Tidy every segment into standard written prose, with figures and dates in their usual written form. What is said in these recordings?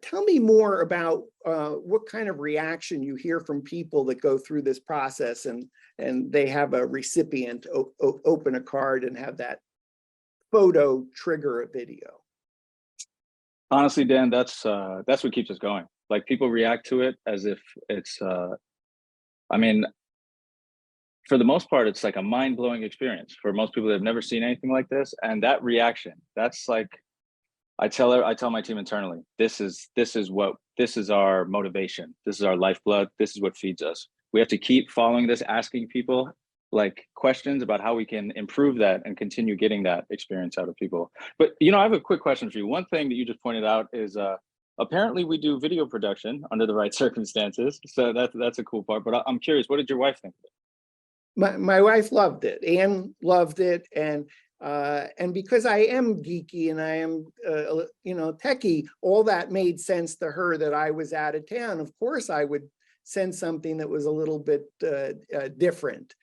tell me more about what kind of reaction you hear from people that go through this process and they have a recipient open a card and have that photo trigger a video. Honestly, Dan, that's what keeps us going. Like, people react to it as if it's, I mean, for the most part, it's like a mind-blowing experience for most people that have never seen anything like this. And that reaction, that's like, I tell my team internally, this is our motivation. This is our lifeblood. This is what feeds us. We have to keep following this, asking people like questions about how we can improve that and continue getting that experience out of people. But I have a quick question for you. One thing that you just pointed out is apparently we do video production under the right circumstances. So that's a cool part. But I'm curious, what did your wife think of it? My wife loved it. Anne loved it, and because I am geeky and I am techie, all that made sense to her. That I was out of town, of course I would send something that was a little bit different.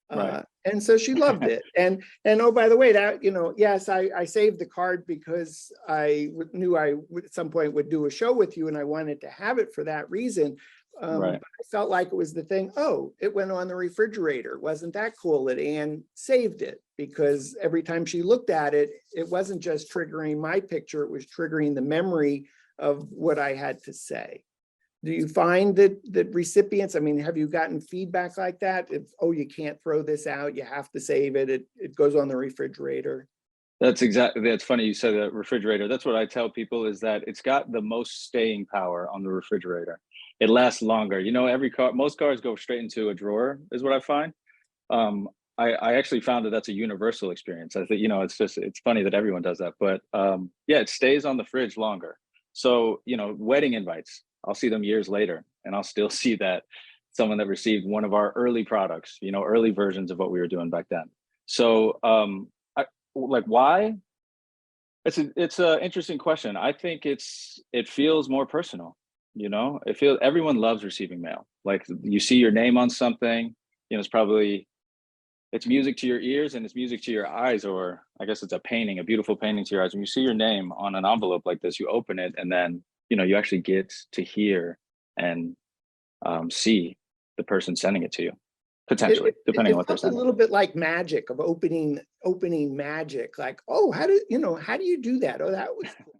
Right. And so she loved it. And oh, by the way, that, yes, I saved the card because I knew I would at some point would do a show with you, and I wanted to have it for that reason. Right. But I felt like it was the thing. Oh, it went on the refrigerator. Wasn't that cool that Anne saved it? Because every time she looked at it, it wasn't just triggering my picture, it was triggering the memory of what I had to say. Do you find that recipients, I mean, have you gotten feedback like that? If, oh, you can't throw this out, you have to save it, it goes on the refrigerator? That's funny you said that refrigerator. That's what I tell people, is that it's got the most staying power on the refrigerator. It lasts longer. Most cars go straight into a drawer, is what I find. I actually found that that's a universal experience. I think, it's funny that everyone does that, but yeah, it stays on the fridge longer. So, wedding invites, I'll see them years later and I'll still see that someone that received one of our early products, early versions of what we were doing back then. So, why? It's an interesting question. I think it feels more personal. Everyone loves receiving mail. Like, you see your name on something, it's music to your ears and it's music to your eyes, or I guess it's a beautiful painting to your eyes. When you see your name on an envelope like this, you open it and then, you actually get to hear and see the person sending it to you, potentially, depending on what they're It felt sending. a little bit like magic of opening magic. Like, oh, how do you do that? Oh, that was cool.